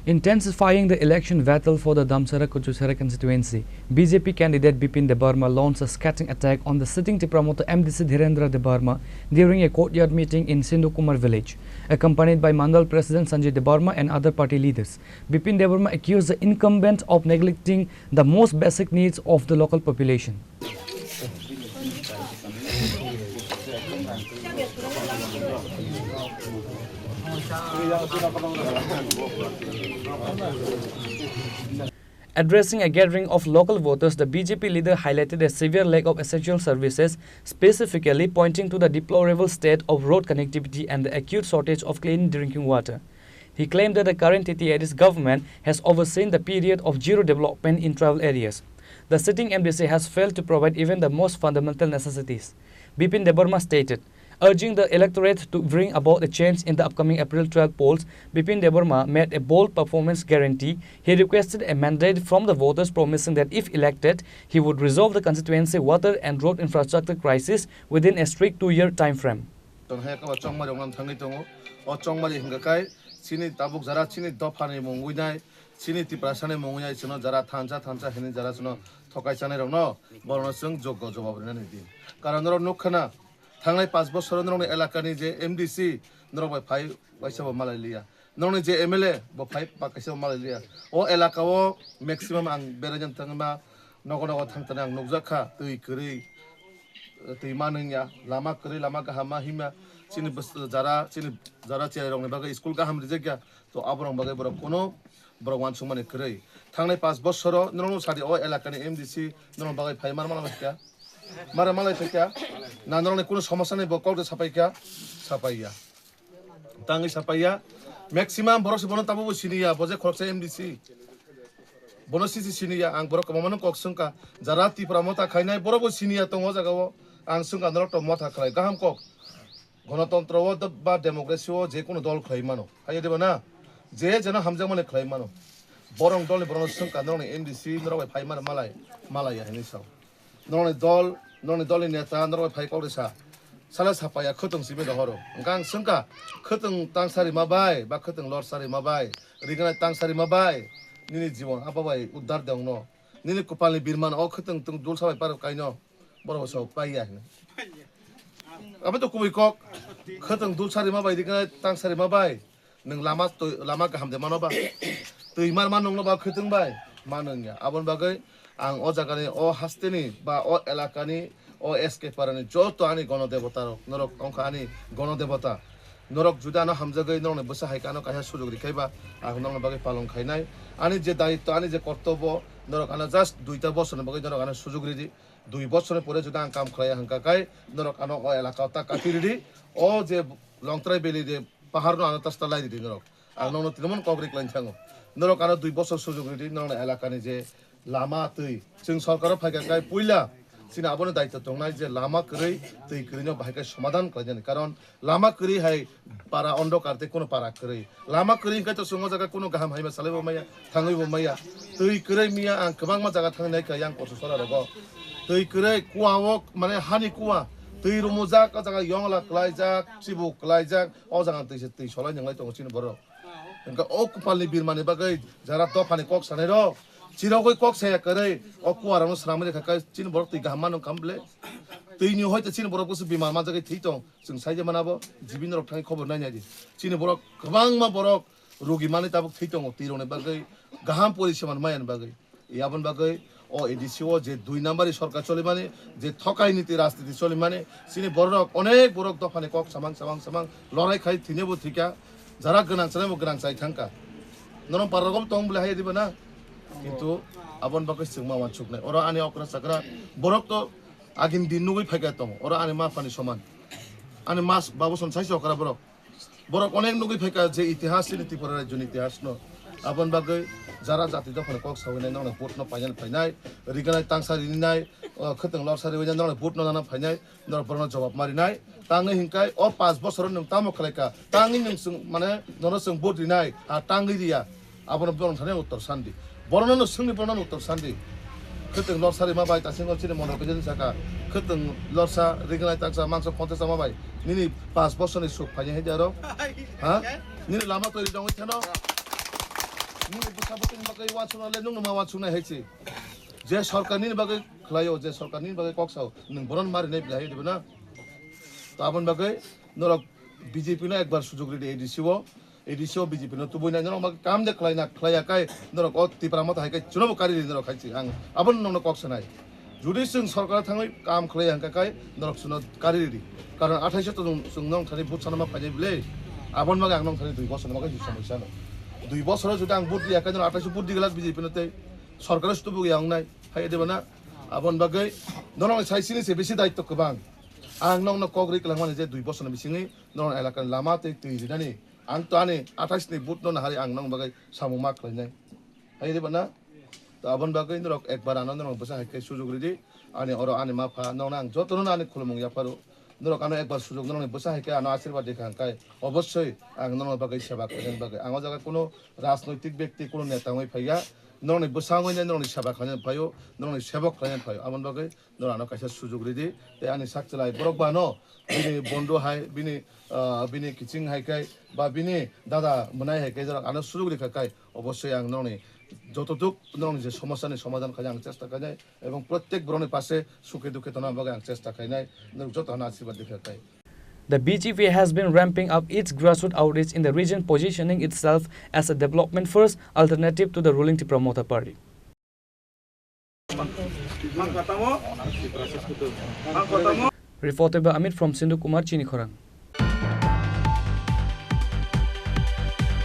Intensifying the election battle for the Damsara-Kuchusara constituency, BJP candidate Bipin Debarma launched a scattering attack on the sitting promoter MDC Dhirendra Debarma during a courtyard meeting in Sindhukumar village. Accompanied by Mandal President Sanjay Debarma and other party leaders, Bipin Debarma accused the incumbent of neglecting the most basic needs of the local population. Addressing a gathering of local voters, the BJP leader highlighted a severe lack of essential services, specifically pointing to the deplorable state of road connectivity and the acute shortage of clean drinking water. He claimed that the current TTID's government has overseen the period of zero development in tribal areas. The sitting MDC has failed to provide even the most fundamental necessities. Bipin Debarma stated, urging the electorate to bring about a change in the upcoming April 12 polls. Bipin Debarma made a bold performance guarantee. He requested a mandate from the voters, promising that if elected, he would resolve the constituency water and road infrastructure crisis within a strict 2-year time frame. थांनाय 5 বছর नरने एलाकानि जे MDC नरबाय phi वाइसाबो मालायलिया नरने जे MLA बो phi पाकाइसाबो मालायलिया ओ एलाकाओ maximum आं बेरायजन थाङा नगनगो थांतने आं नुजाखा दै करै दैमानैया लामा करै लामा गाहामा हिमा चिनि Zara चेरंनि बागै स्कुल गाहाम रिजेग्या तो आबरं बागै बर कोनो बरवान सुमाने करै थांनाय 5 বছর नरनो सादि ओ एलाकानि एमडीसी नरन बागै फाइ मारमालामस्या मारा मालाय फैक्या ना नरने कोनो समस्या नै बकौट सापाइक्या सापाइया तांगै सापाइया मैक्सिमाम बरस बनो ताबो सिनिया बजे खरसे एमडीसी बनो सिसि सिनिया आं बरक ममन कक्संका जारा तिफ्रा मता खाइनाय बरबो सिनिया तंग जागाव आं सुंगा नरट मथा खाइ गाहाम कक गणतंत्र बा डेमोक्रेसी जे कोनो दल खाइ मानो हाय देबो ना जे जना हामजा माने खाइ मानो बरं दलनि बरन सुंका नरने एमडीसी नरबाय फाइ मार मालाय हायनि साव नरने दलनि नेता नरबाय फाइ कौरेसा साला सापाया खोतों सिबे दहरो गां सुंका खोतों तांसारि माबाय बा खोतों लरसारि माबाय रिगनाय तांसारि माबाय निनि जीवन आबाबाय उद्धार देंनो निनि कपालनि बिरमान अ खोतों तुं दुल साबाय पार काइनो बरबो साव पाइया अब तो कुबै कक खोतों दुल सारि माबाय रिगनाय तांसारि माबाय नों लामा गाहाम दे मानोबा दै मान नंनो बा खोतों बाय मानोनिया आबन बागै आं अ जागानि अ हास्तेनि बा अ एलाकानि अ एसके पारानि जतो आनि गणदेवता नरक अंका आनि गणदेवता नरक जुदानो हामजागै नरने बसा हाइकानो काया सुजुग रिखाइबा आं नरने बागै पालन खाइनाय आनि जे दायित्व आनि जे कर्तव्य नरक आना जास्ट 2टा बছरनि बागै नरक आना सुजुग रिदि 2 বছরनि परे जुदा आं काम खालाया हांकाकाय नरक आनो अ एलाका ता काफिरिदि अ जे लंत्राय बेलि जे पाहारनो आना तास्ता लाइदि नरक आं नरनो तिनमन कग्रिक लाइन थाङो नरक आना 2 বছর सुजुग रिदि नरने एलाकानि जे लामा तै जों सरकाराव फायगाय पयला सिना आबनो दायित्व दंनाय जे लामा करै तै करिनो बाहायगाय समाधान खालायनो कारण लामा करै हाय पारा अंधकारते कोनो पारा करै लामा करै गाय तो संग जागा कोनो गाहाम हायमा सालायबो माया थाङैबो माया तै करै मिया आं गोबां मा जागा थांनाय खाय आं खरस सरा रग तै करै कुवावक माने हानि कुवा तै रमुजा का जागा यंगला क्लाइजाक सिबु क्लाइजाक अ जागा तै सलाय नंलाय दङ सिन बर इनका ओ कुपालनि बिरमानि बागै जारा दफानि कक सानै र चिरावगै कक साया करै अ कुवारानो स्रामरे खाय चिन बर तै गाहामानो कामब्ले तैनि हयतो चिन बर कुसु बिमा मा जागै थैतं जों साइजे मानाबो जिबिन रक थाङै खबर नायनायदि चिन बर गोबां मा बर रोगि माने ताबो थैतं तिरने बागै गाहाम परिसेमान मायान बागै याबन बागै अ एडिसिओ जे 2 नाम्बारनि सरकार चले माने जे थकाय नीति राजनीति चले माने सिनि बर अनेक बर दफानि कक सामां लराय खाय थिनेबो थिका जारा गोनां सानाबो गोनां जाय थांका नरम पारगम तं ब्ले हाय दिबो ना किन्तु आबन बागै जों मावा चुकनाय अरा आनि अकरा साकरा बरक तो आगिन दिन नुगै फायगा दं अरा आनि माफानि समान आनि मास बाबुसन साइस अकरा बरक अनेक नुगै फायगा जे इतिहास नीति पर राज्यनि इतिहास न आबन बागै जारा जाति दफानि कक सावैनाय नंना भोट न फाइनाय रिगनाय तांसारि निनाय खोतों लरसारि वैना नंना भोट न नाना फाइनाय नर बरन जवाब मारिनाय तांगै हिंकाय अ 5 বছর नों तामो खलायका तांगै नों माने नर जों भोट दिनाय आ तांगै दिया आबन बरन थानाय उत्तर सान्दि बरननो सोंनि बरननो उत्तर सान्दि खोतों लरसारि माबाय तासिंगल चिनि मन बेजन साका खोतों लरसा रिगनाय तांसा मांस कन्टेस माबाय निनि 5 বছরनि सुख फाइनाय हेजारो हा निनि लामा तोरि दङ थेनो nung bersabot ni bagai wan sunale nung ma wan sunai hece je sarkarni bagai khlayo je sarkarni bagai koksau nung boron mari nei bilai dibna to abon bagai norok BJP no ekbar sujog ri ADC BJP no tuboi na norok bagai kam de khlaya kai norok ot tipramot hai kai chunob kari norok khai ang abon nong kok sanai judi sung sarkar thangai kam khlai ang kai norok suno kari ri karon 28 to sung nong thani bot sanama phai bile abon bagai ang nong thani 2 বছর bagai সমস্যা no 2 বছর যদি আং বুট দিয়া কাজন 28 বুট দিগলাস BJP নতে সরকারের সুতো বুগি আং নাই হাই দেবনা আবন বাগৈ নরং সাইসিনি সে বেশি দায়িত্ব কবাং আং নং ন কগরি কলাংমানে যে 2 বছর বিসিনি নরং এলাকার লামা তে তুই জিনানি আং তো আনি 28 নি বুট ন হারি আং নং বাগৈ সামুমা খলাইনাই হাই দেবনা তো আবন বাগৈ নরক একবার আনন্দ নং বসা হাইকে সুযোগ রিদি আনি অর আনি মাফা নং আং যতন আনি খুলমুং ইয়াপারো নরক আনো একবার সুযোগ নরং বসা হাইকে আনো আশীর্বাদ দেখাং কাই অবশ্যই আং নং বাগৈ সেবা করেন বাগৈ আং জায়গা কোনো রাজনৈতিক ব্যক্তি কোনো নেতা হই ফাইয়া নরং বসা হই নরং সেবা খানেন ফাইও নরং সেবক খানেন ফাইও আমন বাগৈ নরং আনো কাইসা সুযোগ রিদি তে আনি সাকচলাই বরক বানো বিনি বন্ধু হাই বিনি কিচিং হাইকাই বা বিনি দাদা মনাই হাইকাই যারা আনো সুযোগ রেখা কাই অবশ্যই আং নরং যতটুক নরং যে সমস্যার সমাধান খাই আং চেষ্টা খাই এবং প্রত্যেক বরণের পাশে সুখে দুঃখে তনা বাগৈ আং চেষ্টা খাই নাই যত আনো আশীর্বাদ দেখা কাই The BJP has been ramping up its grassroots outreach in the region, positioning itself as a development-first alternative to the ruling Promoter Party. Reported by Amit from Sindhu Kumar, Chini Khorang.